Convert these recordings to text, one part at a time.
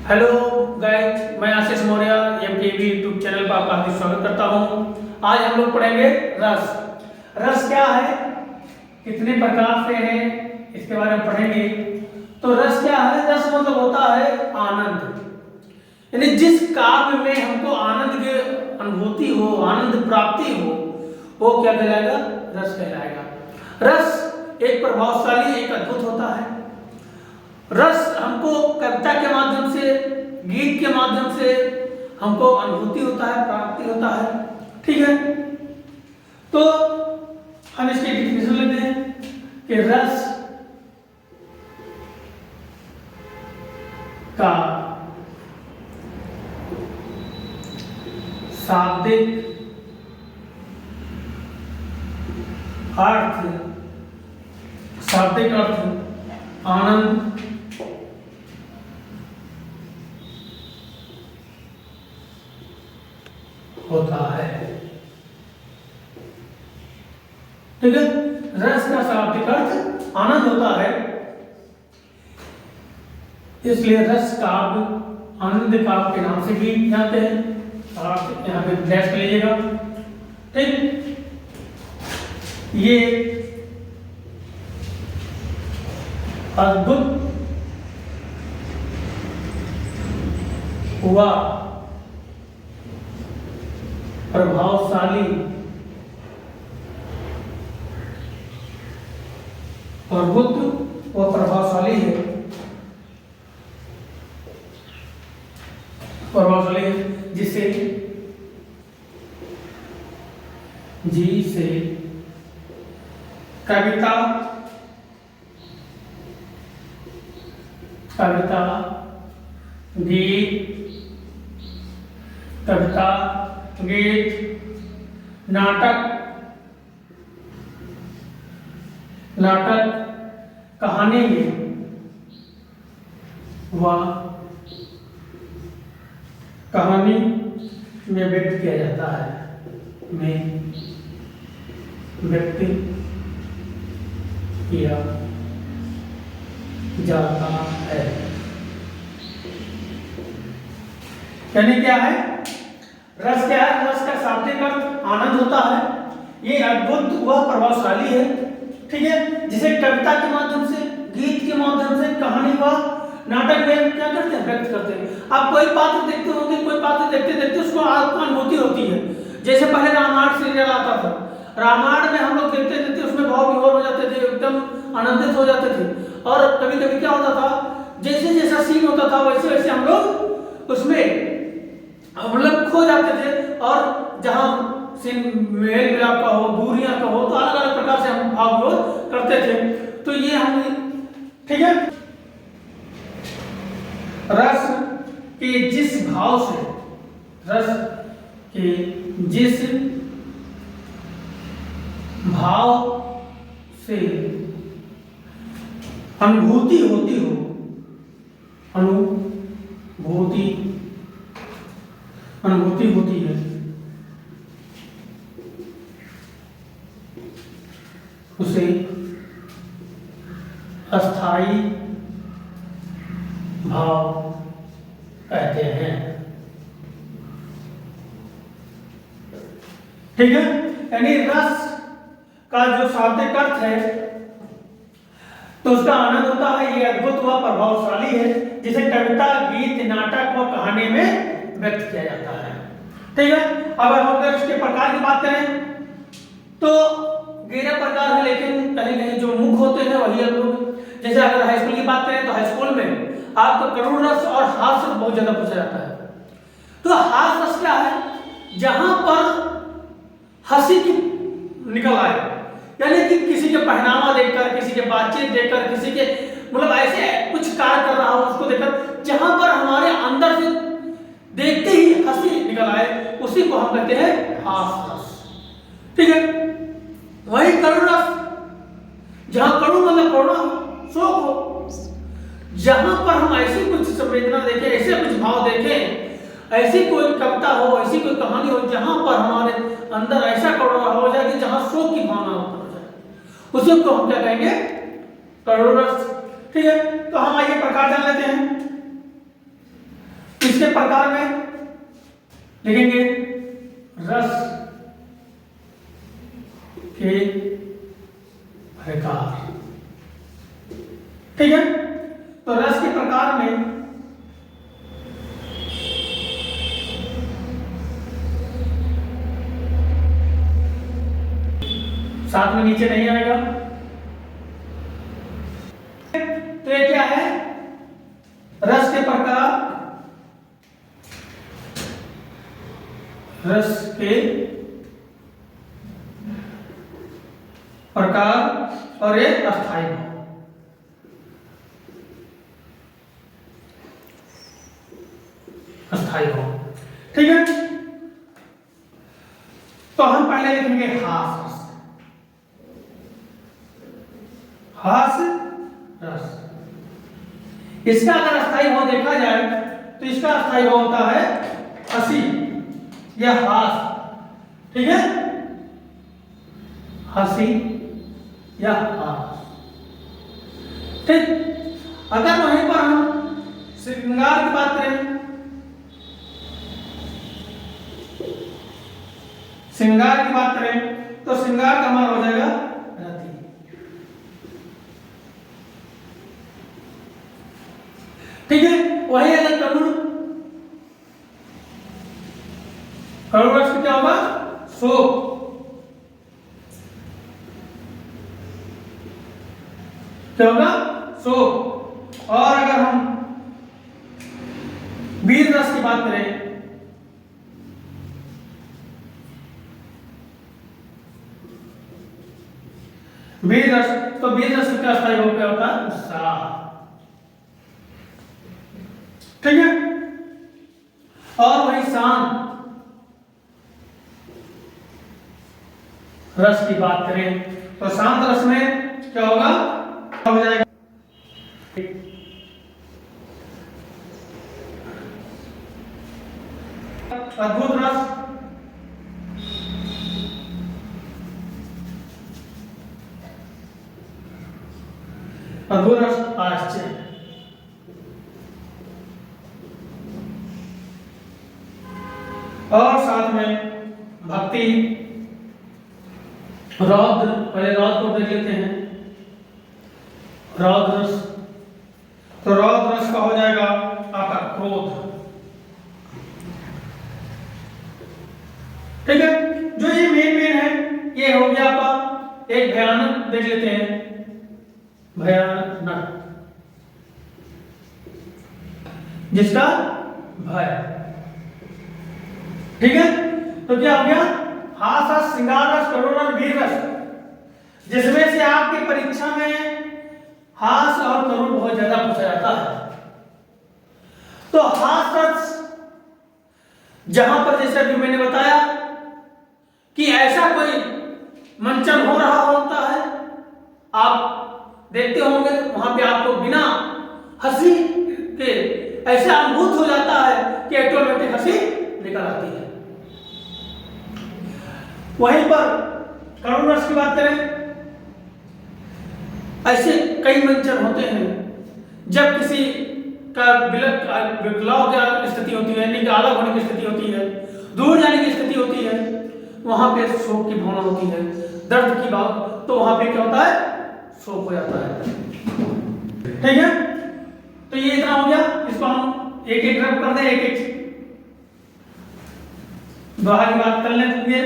Hello guys, मैं आशीष Maurya MTV YouTube channel पर आपका हार्दिक स्वागत करता हूं। आज हम लोग पढ़ेंगे रस। रस क्या है, कितने प्रकार से है, इसके बारे में पढ़ेंगे। तो रस क्या है? रस मतलब होता है आनंद, यानी जिस काव्य में हमको आनंद की अनुभूति हो, आनंद प्राप्ति हो, वो क्या कहलाएगा? रस कहलाएगा। रस एक प्रभावशाली, एक अद्भुत होता है। रस हमको कविता के माध्यम से, गीत के माध्यम से हमको अनुभूति होता है, प्राप्ति होता है। ठीक है, तो हम इसकी डिफिनेशन लेते हैं कि रस का शाब्दिक अर्थ, शाब्दिक अर्थ आनंद, होता है। ठीक है, रस का शाब्दिक अर्थ आनंद होता है, इसलिए रस काव्य आनंद काव्य के नाम से भी जानते हैं। आप यहाँ पे डैश कर लीजिएगा। ठीक, ये अद्भुत हुआ, प्रभावशाली अद्भुत व प्रभावशाली है, प्रभावशाली है, जिसे कविता, कविता, गीत, कविता, गीत, नाटक, कहानी में वह कहानी में व्यक्त किया जाता है, में व्यक्त किया जाता है। यानी क्या है? रस क्या है? रस का शाब्दिक अर्थ आनंद होता है, ये अद्भुत व प्रभावशाली है। ठीक है, जिसे कविता के माध्यम से, गीत के माध्यम से, कहानी व नाटक में क्या करते हैं? व्यक्त करते हैं। आप कोई पात्र देखते होंगे, कोई पात्र देखते देखते उसको अनुभूति होती है। जैसे पहले रामायण सीरियल आता था, रामायण में हम लोग देखते देखते उसमें भाव विभोर हो जाते थे, एकदम आनंदित हो जाते थे। और कभी कभी क्या होता था, जैसे जैसा सीन होता था वैसे वैसे हम लोग उसमें मतलब खो जाते थे, और जहां सीन मेल मिलाप का हो, दूरियां का हो, तो अलग अलग प्रकार से हम भाव विभोर करते थे। तो ये हम, ठीक है, रस के जिस भाव से, रस के जिस भाव से अनुभूति होती हो, अनुभूति होती है, उसे अस्थाई भाव कहते हैं। ठीक है, यानी रस का जो शाब्दिक अर्थ है, तो उसका आनंद होता है, ये अद्भुत व प्रभावशाली है, जिसे कविता, गीत, नाटक व कहानी में व्यक्त किया जाता है। ठीक है, अब अगर इसके प्रकार की बात करें तो 11 प्रकार है, लेकिन कहीं कहीं जो मुख्य होते हैं वही हम लोग, जैसे अगर हाई स्कूल की बात करें तो हाई स्कूल में आपको करुण रस और हास्य रस बहुत ज्यादा पूछा जाता है। तो हास्य रस क्या है? जहां पर हंसी की निकल आए, यानी कि किसी के पहनावा देखकर, किसी के बातचीत देखकर, किसी के मतलब ऐसे कुछ कार्य कर रहा हो उसको देखकर, जहां पर हमारे अंदर से देखते ही हंसी निकल आए, उसी को हम कहते हैं हास्य रस। ठीक है, वही करुण रस, जहां करुण मतलब करुणा हो, शोक हो, जहां पर हम ऐसी कुछ संवेदना देखें, ऐसे कुछ भाव देखें, ऐसी कोई कविता हो, ऐसी कोई कहानी हो जहां पर हमारे अंदर ऐसा करुणा हो जाए कि जहां शोक की भावना उत्पन्न हो जाए, उसी को हम क्या कहेंगे? करुण रस। ठीक है, तो हम आइए प्रकार जान लेते हैं। किसके प्रकार में लिखेंगे? रस के प्रकार। ठीक है, तो रस के प्रकार में साथ में नीचे नहीं आएगा। तो ये क्या है? रस के प्रकार, रस के प्रकार और एक अस्थायी भाव। अस्थायी भाव, ठीक है। तो हम पहले लिखेंगे हास रस। हास रस, इसका अगर अस्थायी भाव देखा जाए तो इसका अस्थायी भाव होता है हंसी या हास। ठीक है, हंसी या हास। ठीक, अगर वहीं पर हम श्रृंगार की बात करें, श्रृंगार की बात करें तो श्रृंगार का मान हो जाएगा रति। ठीक है, वही अगर करुण, करुण रस क्या होगा? शोक। क्या होगा? शोक। और अगर हम वीर रस की बात करें, वीर रस, तो वीर रस का अस्थायी भाव क्या होता है? उत्साह। ठीक है, और वही शांत रस की बात करें तो शांत रस में क्या होगा? हो जाएगा अद्भुत रस, अद्भुत रस आश्चर्य। और साथ में भक्ति, रौद्र, पहले रौद्र को देख लेते हैं। रौद्र रस, तो रौद्र रस का हो जाएगा आपका क्रोध। ठीक है, जो ये मेन है, ये हो गया आपका। एक भयानक देख लेते हैं, भयानक, जिसका भय। ठीक है, तो क्या हो गया? हास रस, श्रृंगार रस, करुण रस, वीर रस, जिसमें से आपकी परीक्षा में हास और करुण बहुत ज्यादा पूछा जाता है। तो हास रस, जहां पर जैसे अभी मैंने बताया कि ऐसा कोई मंचन हो रहा होता है, आप देखते होंगे वहां पे आपको बिना हंसी के ऐसा अनुभूत हो जाता है कि ऑटोमेटिक हंसी निकल आती है। वहीं पर करुण रस की बात करें, ऐसे कई मंचन होते हैं जब किसी का विकलाव की स्थिति होती है, यानी अलग होने की स्थिति होती है, दूर जाने की स्थिति होती है, वहां पे शोक की भावना होती है, दर्द की बात, तो वहां पे क्या होता है? शोक हो जाता है। ठीक है, तो ये इतना हो गया। इसको हम एक एक रब कर दें, एक एक दोहा की बात कर लेंगे।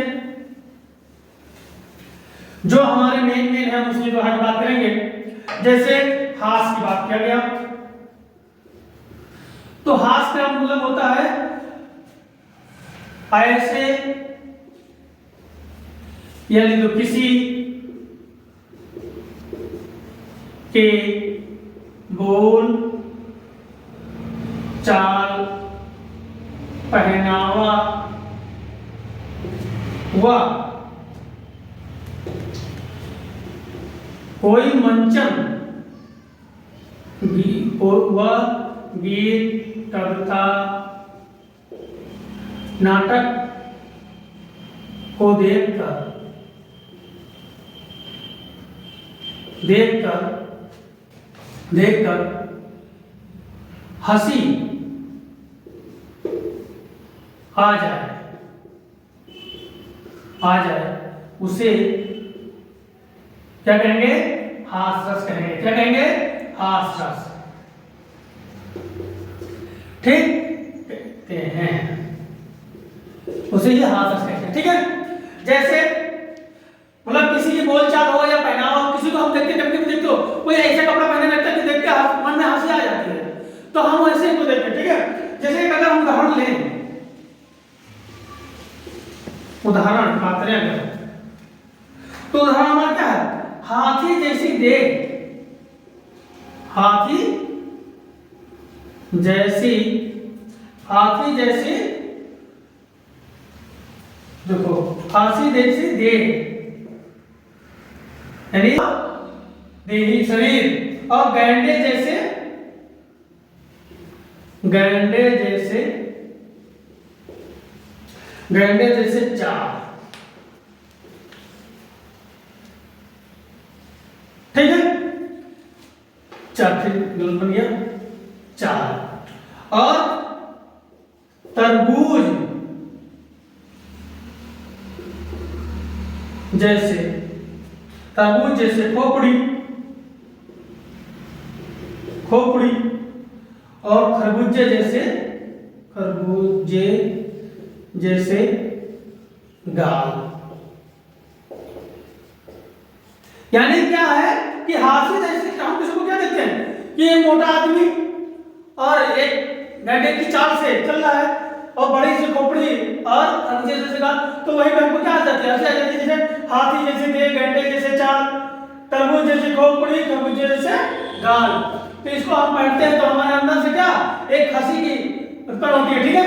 जो हमारे मेन है हम उसकी दोहा की बात करेंगे। जैसे हास की बात किया गया, तो हास का मतलब होता है ऐसे, यानी तो किसी के बोल चाल पहनावा व कोई मंचन व गीत, कविता, नाटक को देखकर हंसी आ जाए, आ जाए, उसे क्या कहेंगे? हास रस कहेंगे। क्या कहेंगे? हास रस। ठीक कहते हैं, उसे ये हास रस कहते हैं। ठीक है, जैसे मतलब किसी की बोलचाल हो या पहनावा हो, किसी को हम देखते कभी देखते हो कोई ऐसा कपड़ा पहने रहता है कि देख के मन में हंसी आ जाती है, तो हम वैसे ही को देखते हैं। ठीक है, जैसे एक अगर हम उदाहरण लें, उदाहरण बात करें तो उदाहरण हमारा क्या है? हाथी जैसी देह, हाथी जैसी, हाथी जैसी, देखो हाथी जैसी देह यानी देही शरीर, और गैंडे जैसे, गैंडे जैसे, गैंडे जैसे चाल। ठीक है, चार फिर बन गया चाल। और तरबूज जैसे, तरबूज जैसे खोपड़ी, खोपड़ी, और खरबूजे जैसे, खरबूजे जैसे गाल। यानी क्या है कि हाथी जैसे, हम किसी को क्या देखते हैं कि एक मोटा आदमी और एक गैंडे की चाल से चल रहा है और बड़ी सी खोपड़ी और खरबूजे जैसे गाल, तो वही पे हमको क्या आ जाती है? जैसे हाथी जैसे देह, गैंडे जैसे चाल, तरबूज जैसी खोपड़ी, खरबूजे जैसे गाल। तो इसको हम पढ़ते हैं तो हमारे अंदर से क्या एक हंसी की उत्पन्न होती है। ठीक है,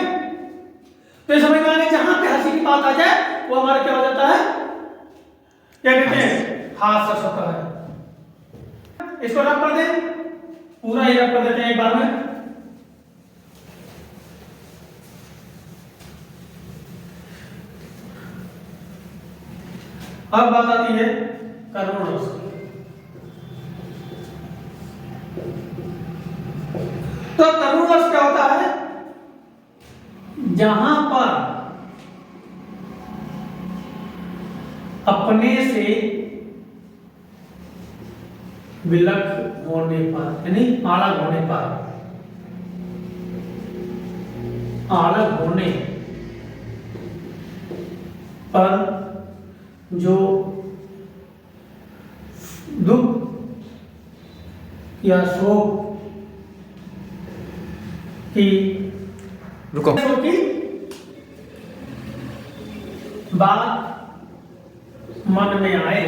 तो समझ में आने जहां पे हंसी की बात आ जाए वो हमारा क्या हो जाता है? क्या कहते हैं? हास रस होता है। इसको रब कर दें, पूरा ही रब कर देते हैं एक बार में। अब बात आती है करुण रस। तो करुण रस क्या होता है? जहां पर अपने से विलक होने पर, यानी अलग होने पर, अलग होने पर जो दुख या शोक की, रुको, की बात मन में आए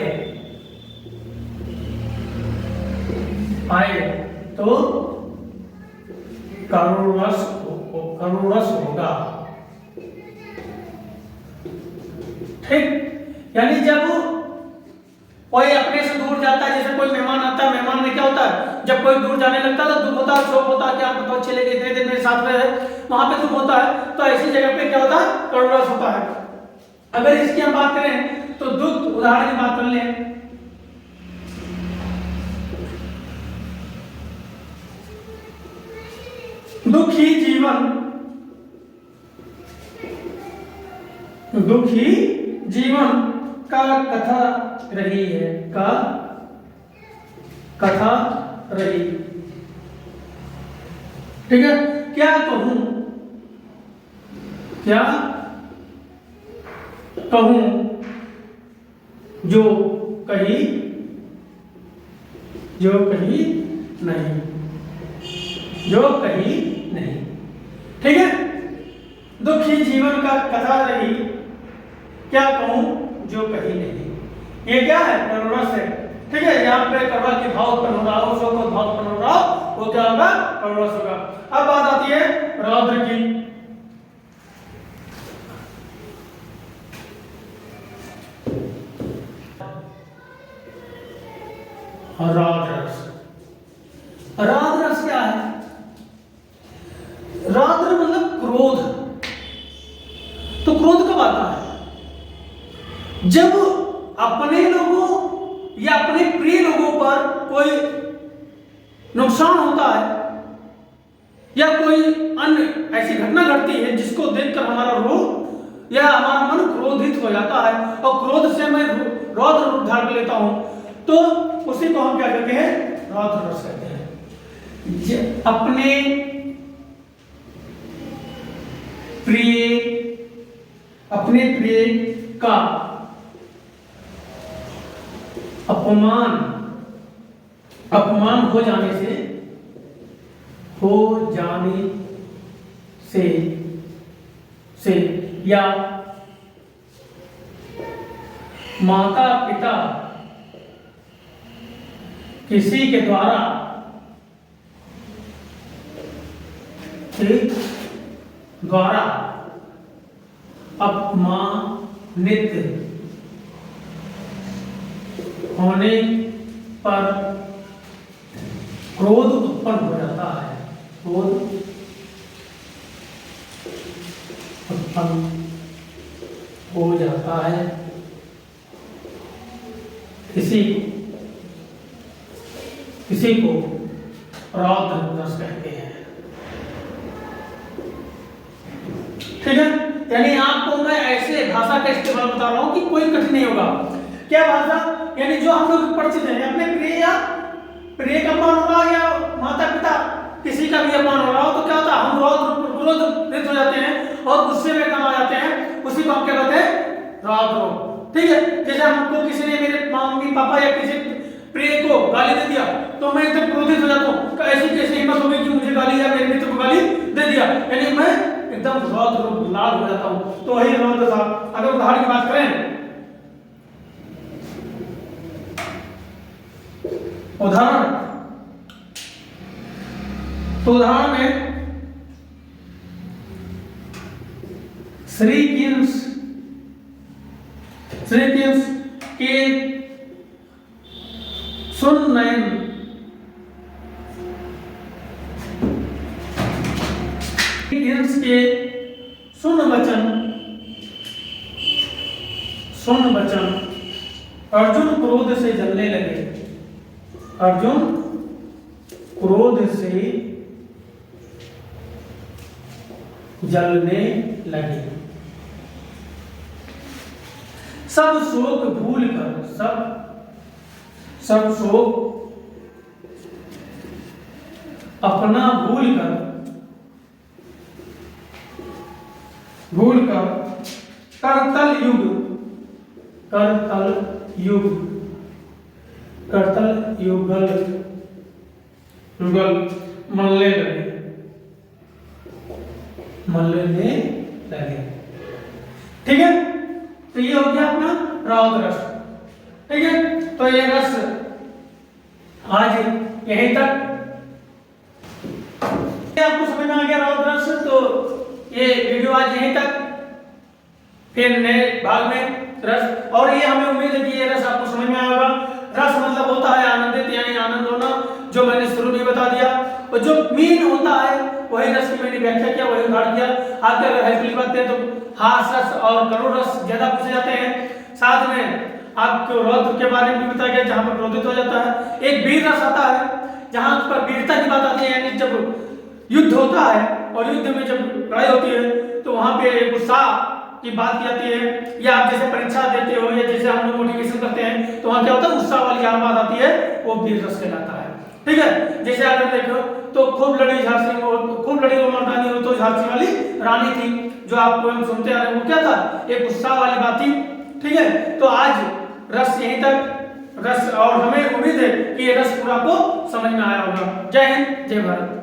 तो करुण रस होगा। ठीक, यानी जब कोई अपने से दूर जाता है, जैसे कोई मेहमान आता है, मेहमान में क्या होता है? जब कोई दूर जाने लगता है तो दुख होता है, शोक होता है, क्या तो अच्छे लगे इतने दिन मेरे साथ में है, वहां पे दुख होता है। तो ऐसी जगह पे क्या होता है? करुण रस होता है। अगर इसकी हम बात करें तो दुख, उदाहरण की बात कर लें, दुखी जीवन, दुखी जीवन का कथा रही है, का कथा रही। ठीक है, क्या कहूं, क्या कहूं जो कही, जो कही नहीं, जो कही नहीं। ठीक है, दुखी जीवन का कथा रही, क्या कहूं जो कही नहीं। ये क्या है? करुण रस है। ठीक है, यहाँ पे करुणा की भाव उत्पन्न हो रहा हो, शोक का भाव उत्पन्न हो रहा हो, वो क्या होगा? करुण रस होगा। अब बात आती है रौद्र की। रौद्र रस, रौद्र रस क्या है? रौद्र मतलब क्रोध। तो क्रोध कब आता है? जब अपने लोगों या अपने प्रिय लोगों पर कोई नुकसान होता है या कोई अन्य ऐसी घटना घटती है जिसको देखकर हमारा रूह या हमारा मन क्रोधित हो जाता है और क्रोध से मैं रौद्र रूप धारण लेता हूं, तो उसी को हम क्या कहते हैं? रौद्र रस कहते हैं। अपने प्रिय का अपमान हो जाने से या माता पिता किसी के द्वारा अपमानित होने पर क्रोध उत्पन्न हो जाता है। क्रोध उत्पन्न हो जाता है। किसी को रौद्र रस कहते हैं। ठीक है, यानी आपको मैं ऐसे भाषा का इस्तेमाल बता रहा हूं कि कोई कठिन नहीं होगा। क्या भाषा? यानी जो हम लोग परिचित हैं, अपने प्रिय का अपमान हो रहा या माता पिता किसी का भी अपमान हो रहा हो, तो क्या होता है? हम क्रोधित हो जाते हैं और गुस्से में एकदम आ जाते हैं। उसी को हम क्या कहते हैं? रौद्र। ठीक है, जैसे हमको किसी ने, मेरे मम्मी पापा या किसी प्रिय को गाली दे दिया तो मैं एकदम क्रोधित हो जाता हूँ। ऐसी कैसी हिम्मत होगी कि मुझे गाली या मेरे मित्र को गाली दे दिया, यानी मैं एकदम रौद्र लाल हो जाता हूँ। तो वही रौद्र था। अगर उदाहरण की बात करें, उदाहरण में श्री किम्स के सुननयन के सुन वचन अर्जुन क्रोध से जलने लगे। अर्जुन क्रोध से जलने लगे। सब शोक भूल कर, सब शोक अपना भूल कर करतल युगल मलने लगे। ठीक है, तो ये हो गया अपना रौद्र रस। ठीक है, तो ये रस आज यहीं तक आपको समझ में आ गया रौद्र रस। तो ये वीडियो आज यहीं तक, फिर नए भाग में रस। और ये हमें उम्मीद है कि ये रस आपको समझ में आया होगा। रस मतलब होता है आनंदित, यानी आनंद होना, जो मैंने शुरू में बता दिया। और जो मीन होता है वही रस की मैंने व्याख्या किया, वही उदाहरण दिया। आपके अगर हेल्पफुल बात है तो हास रस और करुण रस ज्यादा पूछे जाते हैं। साथ में आपको रौद्र के बारे में भी बताया गया, जहां पर क्रोधित हो जाता है। एक वीर रस आता है, जहां पर वीरता की बात आती है, यानी जब युद्ध होता है और युद्ध में जब लड़ाई होती है तो वहां पे उत्साह की बात की जाती है। या आप जैसे परीक्षा देते हो या जैसे हम लोग मोटिवेशन करते हैं तो वहां क्या होता है? उत्साह वाली यहाँ बात आती है, वो वीर रस कहलाता है। ठीक है, जैसे अगर देखो तो खूब लड़ी वो मर्दानी हो तो झांसी वाली रानी थी, जो आप पोएम सुनते आ रहे हैं, वो क्या था? एक उत्साह वाली बात थी। ठीक है, तो आज रस यहीं तक रस, और हमें उम्मीद है कि ये रस पूरा को समझ में आया होगा। जय हिंद, जय भारत।